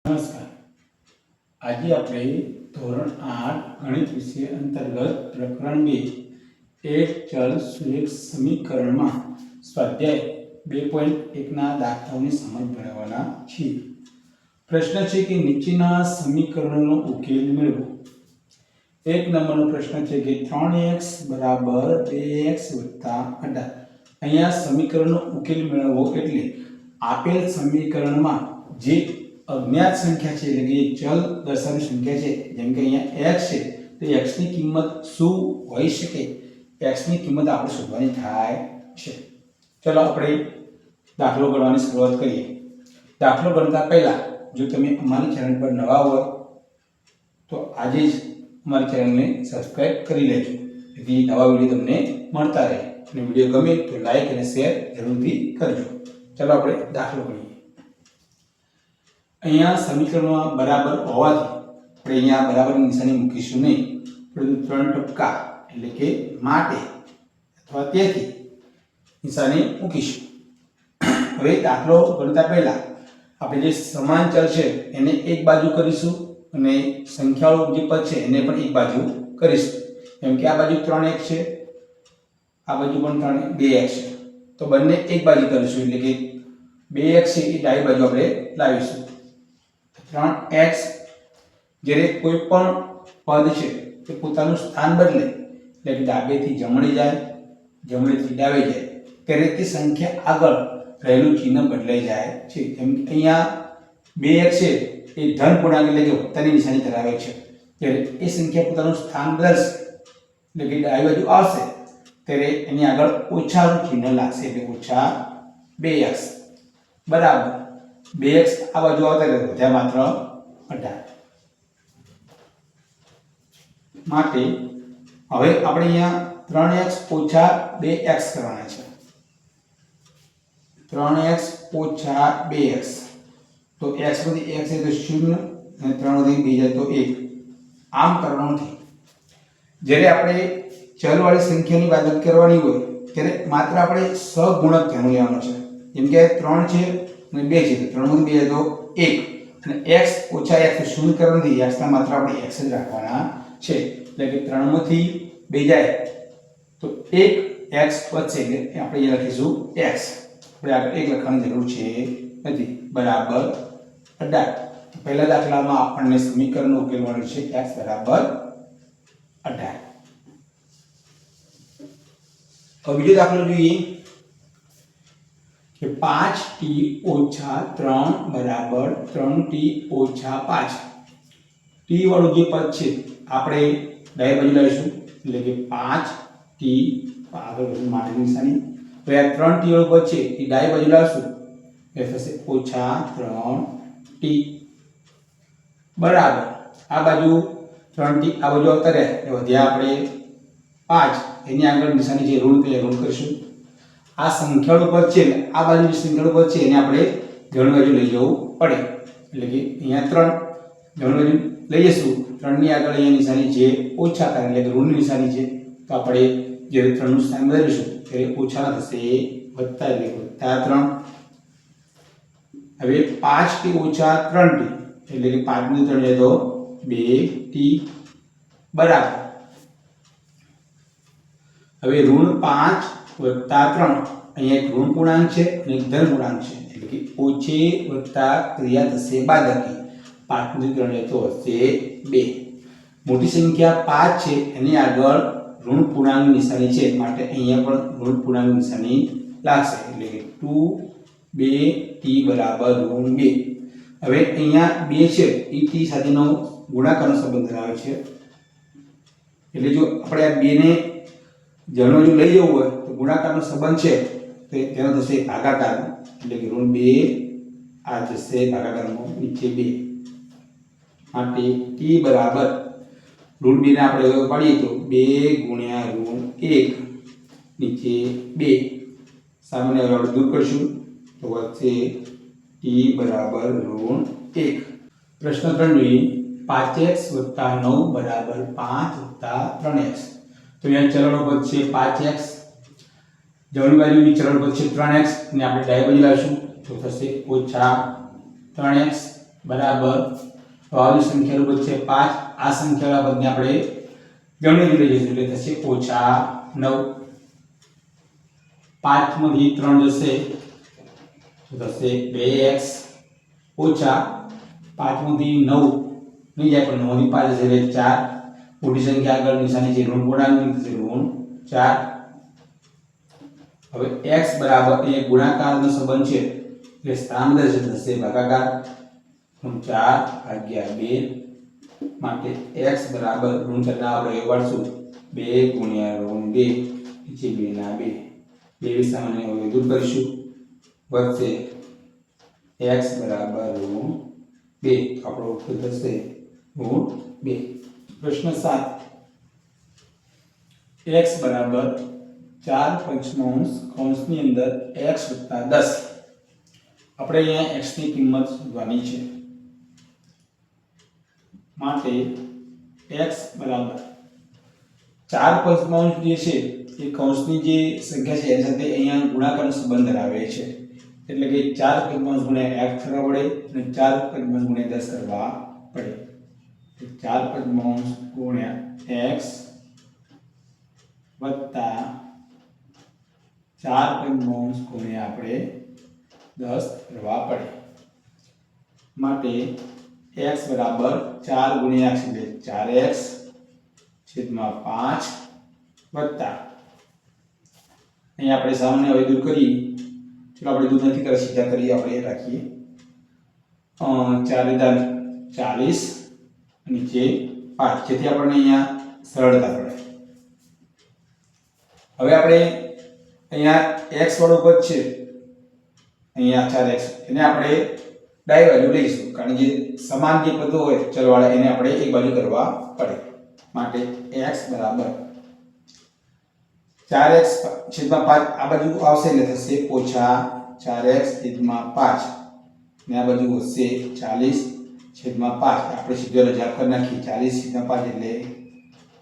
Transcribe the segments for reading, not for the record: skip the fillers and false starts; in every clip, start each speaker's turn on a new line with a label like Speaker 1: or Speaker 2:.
Speaker 1: નમસ્કાર. આજે આપણે ધોરણ 8 ગણિત વિષય અંતર્ગત પ્રકરણ 2 એક ચલ સુરેખ સમીકરણમાં સ્વાધ્યાય 2.1 ના દાખલાઓની સમજ મેળવવાના છીએ. પ્રશ્ન છે કે નીચેના સમીકરણોનો ઉકેલ મેળવો. એક નંબરનો પ્રશ્ન છે કે 3x બરાબર 2x વત્તા 18. અહીંયા સમીકરણનો ઉકેલ મેળવવો એટલે આપેલ સમીકરણમાં જે અજ્ઞાત સંખ્યા છે એટલે કે ચલ દર્શાવવાની સંખ્યા છે, જેમ કે અહીંયા x છે તો x ની કિંમત શું હોઈ શકે, x ની કિંમત આપણે શોધવાની થાય છે. ચલો આપણે દાખલો ગણવાની શરૂઆત કરીએ. દાખલો ગણતા પહેલા જો તમે અમારી ચેનલ પર નવા હોય તો આજે જ અમારી ચેનલને સબસ્ક્રાઇબ કરી લેજો, જેથી નવા વિડીયો તમને મળતા રહે. અને વિડીયો ગમે તો લાઈક અને શેર જરૂરથી કરજો. ચલો આપણે દાખલો ગણીએ. અહીંયા સમીકરણમાં બરાબર હોવાથી આપણે અહીંયા બરાબરની નિશાની મૂકીશું નહીં, પરંતુ 3 ટપકા એટલે કે માટે અથવા તેથી નિશાની મૂકીશું. હવે દાખલો ગણતા પહેલા આપણે જે સમાન ચલ છે એને એક બાજુ કરીશું અને સંખ્યાઓ જે પદ છે એને પણ એક બાજુ કરીશું. જેમ કે આ બાજુ 3x છે, આ બાજુ પણ 2x છે, તો બંને એક બાજુ કરીશું એટલે કે 2x છે એ ડાબી બાજુ આપણે લાવીશું. 3x જ્યારે કોઈ પણ પદ છે તે પોતાનું સ્થાન બદલે એટલે કે ડાબેથી જમણે જાય, જમણેથી ડાબે જાય ત્યારે તે સંખ્યા આગળ રહેલું ચિહ્ન બદલાઈ જાય છે. જેમ કે અહીંયા 2x છે એ ધન પૂર્ણાંક એટલે કે વત્તાની નિશાની ધરાવે છે, ત્યારે એ સંખ્યા પોતાનું સ્થાન બદલશે એટલે કે ડાબી બાજુ આવશે ત્યારે એની આગળ ઓછાનું ચિહ્ન લાગશે એટલે ઓછા 2x બરાબર 2x આ બાજુ આવતા રહે વધ્યા માત્ર 18. માટે હવે આપણે અહીંયા 3x ઓછા 2x કરવાના છે. 3x ઓછા 2x તો x માંથી x એટલે 0 અને 3 માંથી 2 જાય તો 1. આમ કરવાનું નથી. જ્યારે આપણે ચલવાળી સંખ્યાની બાદબાકી કરવાની હોય ત્યારે માત્ર આપણે સહગુણક ધ્યાનમાં લેવાનો છે. જેમ કે 3 છે અને 2 છે તો 3 માંથી 2 જાય તો 1 અને x ઓછા x શૂન્ય કરવાથી x ના માત્ર આપણે x જ રાખવાના છે. એટલે કે 3 માંથી 2 જાય તો 1x બચશે એટલે આપણે અહીંયા લખીશું x. આપણે આગળ 1 લખવાની જરૂર છે નથી. બરાબર 18. પહેલા દાખલામાં આપણને સમીકરણનો ઉકેલ મળ્યો છે x બરાબર 18. હવે બીજો દાખલો જોઈએ કે 5t ઓછા 3 બરાબર 3t ઓછા 5. t વાળું જે પદ છે આપણે ડાબી બાજુ લાવીશું એટલે કે 5t આગળ માટેની નિશાની. હવે આ 3t વાળું પદ છે એ ડાબી બાજુ લાવશું એટલે થશે ઓછા 3t બરાબર આ બાજુ 3t આ બાજુ આવતા રહે એટલે વધ્યા આપણે 5. એની આગળ નિશાની જે ઋણ તે ઋણ કરીશું. આ સંખ્યાળું પદ છે આ બાજુની સંખ્યાળું પદ છે એને આપણે જમણી બાજુ લઈ જવું પડે એટલે કે અહીંયા 3 જમણી બાજુ લઈ જઈશું. 3 ની આગળ અહીંયા નિશાની છે ઓછા કારણ એટલે કે ઋણની નિશાની છે તો આપણે જ્યારે 3 નું સ્થાન બદલીશું ત્યારે ઓછા થશે વત્તા એટલે વત્તા 3. હવે 5t ઓછા 3t એટલે કે 5 ની 3 જાય તો 2t બરાબર. હવે ઋણ 5 વત્તા 3 અહીંયા એક ઋણ પૂર્ણાંક છે અને એક ધન પૂર્ણાંક છે એટલે કે ઓછે વત્તા ક્રિયા થશે બાદબાકી. 5 માંથી 3 જાય તો હશે 2. મોટી સંખ્યા 5 છે એની આગળ ઋણ પૂર્ણાંકની નિશાની છે માટે અહીંયા પણ ઋણ પૂર્ણાંકની નિશાની લાગશે એટલે કે 2t બરાબર ઋણ 2. હવે અહીંયા 2 છે એ t સાથેનો ગુણાકારનો સંબંધ ધરાવે છે એટલે જો આપણે આ 2 ને જમણી બાજુ લઈ જવું હોય તો ગુણાકારનો સંબંધ છે તો તેનો થશે ભાગાકાર એટલે કે ઋણ 2 આ થશે ભાગાકારમાં નીચે 2 માટે t બરાબર ઋણ 2 ને આપણે પાડીએ તો 2 ગુણ્યા ઋણ 1 નીચે 2 સામાન્ય આપણે દૂર કરશું તો વધશે t બરાબર ઋણ 1. પ્રશ્ન 3 જોઈએ 5x વત્તા 9 બરાબર 5 વત્તા 3x. તો અહીંયા ચલનો પદ છે 5x, જમણી બાજુની ચલનો પદ છે 3x અને આપણે ડાબી બાજુ લાવીશું તો થશે ઓછા 3x બરાબર આવી સંખ્યાનું પદ છે 5 આ સંખ્યાવાળા પદને આપણે જમણી રીતે લઈશું એટલે થશે -9 5 માંથી 3 જશે તો થશે 2x ઓછા 5 માંથી 9 નહીં જાય પણ 9 માંથી 5 જશે એટલે 4 મોટી સંખ્યા આગળ નિશાની છે ઋણ પૂર્ણાંકની થશે ઋણ 4 હવે x બરાબર એ ગુણાકારનો સંબંધ છે એટલે સ્થાન થશે ભાગાકાર 4/2 માટે x બરાબર ઋણ કરતા આપણે વાળશું 2 ગુણ્યા ઋણ 2 નીચે 2 ના 2 બે સામાન્ય હવે દૂર કરીશું વધશે x બરાબર ઋણ 2 આપણો ઉત્તર થશે ઋણ 2 પ્રશ્ન 7 x બરાબર 4 પંચમાંશ કૌંસની અંદર x + 10 આપણે અહીંયા x ની કિંમત શોધવાની છે માટે x બરાબર 4 પંચમાંશ જે છે એ કૌંસની જે સંખ્યા છે એની સાથે અહીંયા ગુણાકારનો સંબંધ ધરાવે છે એટલે કે 4 પંચમાંશ ગુણ્યા x કરવા પડે અને 4 પંચમાંશ ગુણ્યા 10 કરવા પડે 4 પંચમાંશ ગુણ્યા x વત્તા 4 પંચમાંશ ગુણ્યા આપણે 10 કરવા પડે માટે x બરાબર 4 ગુણ્યા x એટલે 4x છેદમાં 5 વત્તા અહીં આપણે સામાન્ય હવે દૂર કરીએ ચલો આપણે દૂર નથી કરી સીધા કરીએ આપણે રાખીએ 4 × 40 નીચે 5 જેથી આપણને અહીંયા સરળતા પડે હવે આપણે અહીંયા x વાળું પદ છે અહીંયા 4x એને આપણે ડાબી બાજુ લઈશું કારણ કે સમાન જે પદો હોય ચલવાળા એને આપણે એક બાજુ કરવા પડે માટે x બરાબર 4x છેદમાં 5 આ બાજુ આવશે એટલે થશે -4x છેદમાં 5 ને આ બાજુ હશે 40 છેદમાં 5 આપણે સીધો રજા કરી નાખીએ 40 છેદમાં 5 એટલે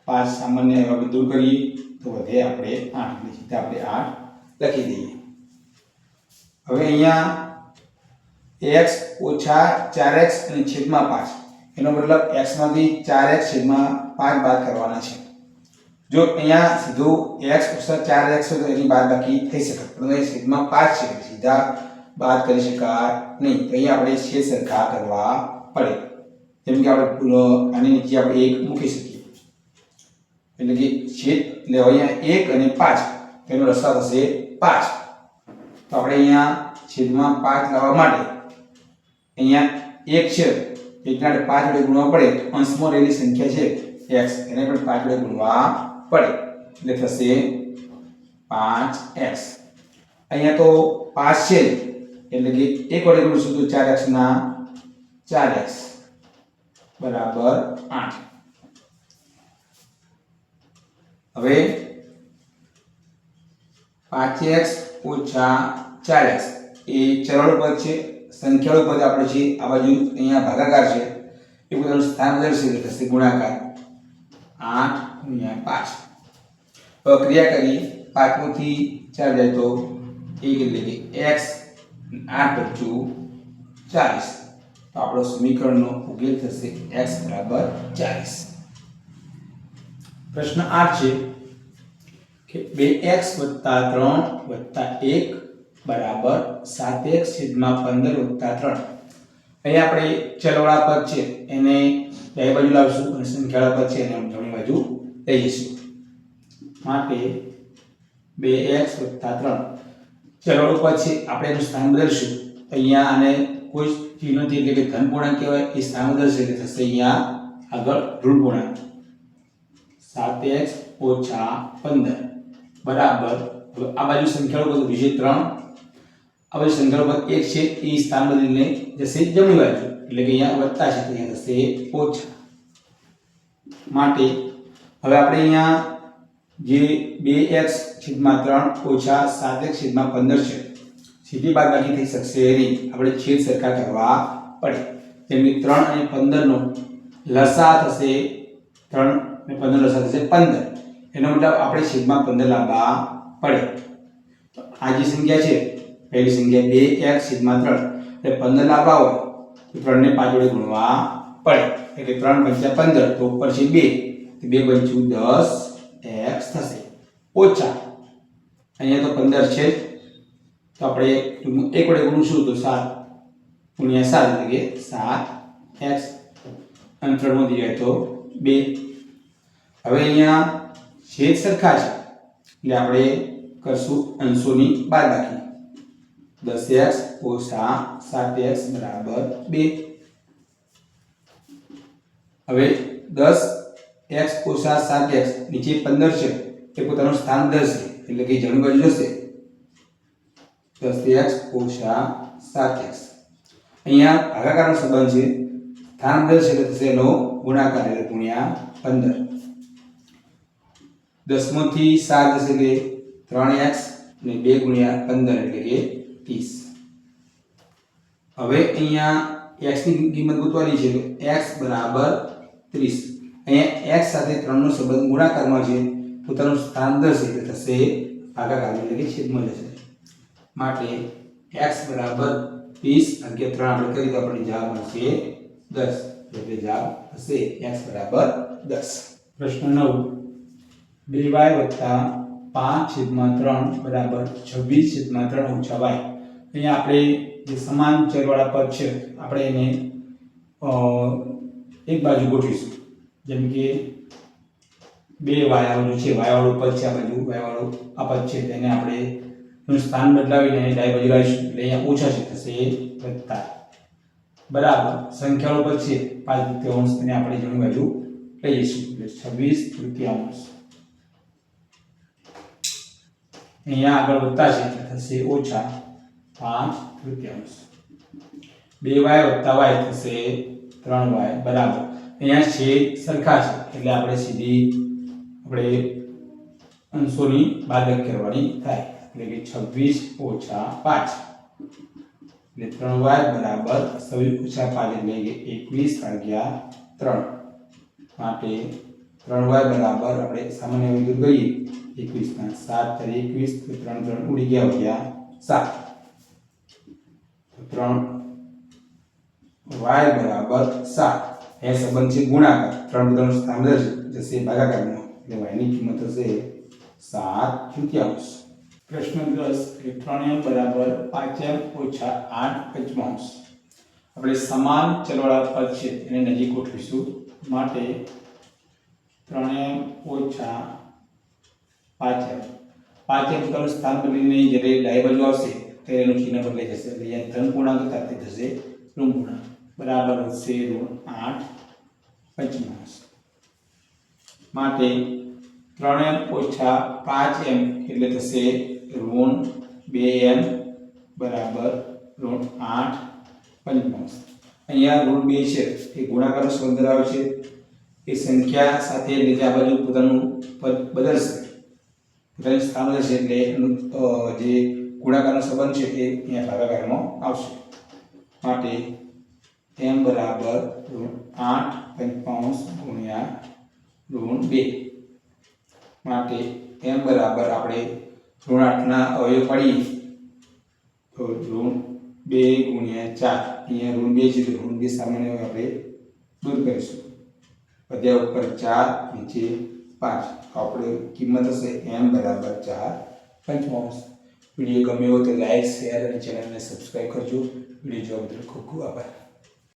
Speaker 1: 5 સામાન્ય આપણે દૂર કરીએ તો વધે આપણે 8 એટલે સીધા આપણે 8 લખી દઈએ હવે અહીંયા x ઓછા 4x અને છેદમાં 5 એનો મતલબ x માંથી 4x છેદમાં 5 બાદ કરવાના છે જો અહીંયા સીધું x ઓછા 4x હોય તો એની બાદબાકી થઈ શકે પરંતુ અહીં છેદમાં 5 છે સીધા બાદ કરી શકાય નહીં તો અહીંયા આપણે છેદ સરખા કરવા પડે જેમ કે આપણે આની નીચે આપણે 1 મૂકી શકીએ એટલે કે છેદ એટલે અહીંયા 1 અને 5 તેનો રસ્તા થશે 5 તો આપણે અહીંયા છેદમાં 5 લાવવા માટે અહીંયા 1 છે એકના 5 વડે ગુણવા પડે તો અંશમાં રહેલી સંખ્યા છે x એને પણ 5 વડે ગુણવા પડે એટલે થશે 5x અહીંયા તો 5 છે એટલે કે 1 વડે ગુણીશું તો 4x ના 4x બરાબર 8 હવે 5x ઓછા 4x એ ચરવાળું પદ છે સંખ્યાળું પદ આપણે છે આ બાજુ અહીંયા ભાગાકાર છે એ બધાનું સ્થાન બદલશે એટલે થશે ગુણાકાર 8 × 5 હવે ક્રિયા કરી 5 માંથી 4 જાય તો 1 એટલે કે x 8 × 40 તો આપણો સમીકરણનો ઉકેલ થશે x બરાબર 40 પ્રશ્ન 8 છે કે 2x + 3 + 1 બરાબર 7x છેદમાં 15 + 3 અહીં આપણે ચલવાળા પદ છે એને ડાબી બાજુ લાવશું અને સંખ્યાવાળા પદ છે એને જમણી બાજુ લઈ જઈશું માટે 2x + 3 ચલવાળું પદ છે આપણે એનું સ્થાન બદલશું અહીંયા આને કોઈ ચિહ્ન નથી એટલે કે ધન પૂર્ણાંક કહેવાય એ સ્થાન બદલશે એટલે થશે અહીંયા આગળ ઋણ પૂર્ણાંક 7x - 15 બરાબર આ બાજુ સંખ્યાવાળું પદ વિશે 3 આ બાજુ સંખ્યાવાળું પદ 1 છે એ સ્થાન બદલીને જશે જમણી બાજુ એટલે કે અહીંયા વત્તા છે તો અહીંયા થશે ઓછા માટે હવે આપણે અહીંયા જે 2x છેદમાં 3 ઓછા 7x છેદમાં 15 છે સીધી બાદબાકી થઈ શકશે નહીં આપણે છેદ સરખા કરવા પડે જેમ કે 3 અને 15 નો લસા થશે 3 અને 15 લસા થશે 15 એનો મતલબ આપણે છેદમાં 15 લાવવા પડે તો આ જે સંખ્યા છે પહેલી સંખ્યા 2x છેદમાં 3 એટલે 15 લાવવા હોય તો 3 ને 5 વડે ગુણવા પડે એટલે 3 × 5 15 તો ઉપર છે 2 તો 2 × 10x થશે ઓછા અહીંયા તો 15 છે તો આપણે 1 વડે ગુણીશું તો 7 × 7 એટલે કે 7x અને 3 માંથી જાય તો 2 હવે અહીંયા છેદ સરખા છે એટલે આપણે કરશું અંશોની બાદબાકી 10x - 7x = 2 હવે 10x - 7x નીચે 15 છે એ પોતાનું સ્થાન દર્શે એટલે કે જમણી બાજુ જશે 10x - 7x અહીંયા ભાગાકારનો સંબંધ છે સ્થાન દર્શે એટલે થશે એનો ગુણાકાર એટલે ગુણ્યા 15 10 માંથી 7 જશે એટલે 3x અને 2 × 15 એટલે કે 30 હવે અહીંયા x ની કિંમત ગોતવાની છે તો x = 30 અહીંયા x સાથે 3 નો સંબંધ ગુણાકારમાં છે પોતાનું સ્થાન દર્શે એટલે થશે ભાગાકાર એટલે કે છેદમાં જશે માટે x = 30 અને 3 આપણે કરી તો આપણને જવાબ મળશે 10 એટલે જવાબ થશે x = 10 પ્રશ્ન 9 2y + 5/3 = 26/3 - y અહીંયા આપણે જે સમાન ચલવાળા પદ છે આપણે એને એક બાજુ ગોઠવીશું જેમ કે 2y આવેલું છે y વાળું પદ છે આ બાજુ y વાળું આ પદ છે તેને આપણે એનું સ્થાન બદલાવીને ડાબી બાજુ લાવીશું એટલે અહીંયા ઓછા છે થશે વત્તા બરાબર સંખ્યાવાળું પદ છે 5/3 તેને આપણે જમણી બાજુ લઈ જઈશું એટલે 26/3 અહીંયા આગળ વત્તા છે એટલે થશે ઓછા 5/3 2y + y થશે 3y બરાબર અહીંયા છેદ સરખા છે એટલે આપણે સીધી આપણે અંશોની બાદબાકી કરવાની થાય એટલે કે 26 - 5 એટલે 3y = 26 - 5 એટલે કે 21/3 માટે 3y બરાબર આપણે સામાન્ય વિગત કરીએ 21 ના 7 * 21 તો 3 3 ઉડી ગયા 7 3y = 7 એ સંબંધ છે ગુણાકાર 3 બધાનું સ્થાન જશે ભાગાકારમાં એટલે y ની કિંમત હશે 7/3 પ્રશ્ન 10 કે 3m = 5m - 8/5 આપણે સમાન ચલવાળા પદ છે એને નજીક ગોઠવીશું માટે 3m - 5m પોતાનું સ્થાન બદલીને જ્યારે ડાબી બાજુ આવશે ત્યારે એનું ચિહ્ન બદલાઈ જશે એટલે અહીંયા ધન પૂર્ણાંક સાથે થશે ઋણ પૂર્ણાંક બરાબર વધશે -8/5 માટે 3m - 5m એટલે થશે -2m બરાબર -8/5 અહીંયા √2 છે એ ગુણાકારનો સંબંધ ધરાવે છે એ સંખ્યા સાથે એટલે આ બાજુ પોતાનું પદ બદલશે પોતાનું સ્થાન બદલશે એટલે જે ગુણાકારનો સંબંધ છે એ અહીંયા ભાગાકારમાં આવશે માટે m = -8/5 × -2 માટે m બરાબર આપણે ઋણ 8 ના અવયવ પાડીએ તો ઋણ 2 × 4 અહીંયા ઋણ 2 છે તો ઋણ 2 સામાન્ય આપણે દૂર કરીશું વધ્યા ઉપર 4 નીચે 5 આપણે કિંમત હશે m = 4/5 વિડીયો ગમ્યો હોય તો લાઈક શેર અને ચેનલને સબસ્ક્રાઇબ કરજો વિડીયો જોવા બદલ ખૂબ ખૂબ આભાર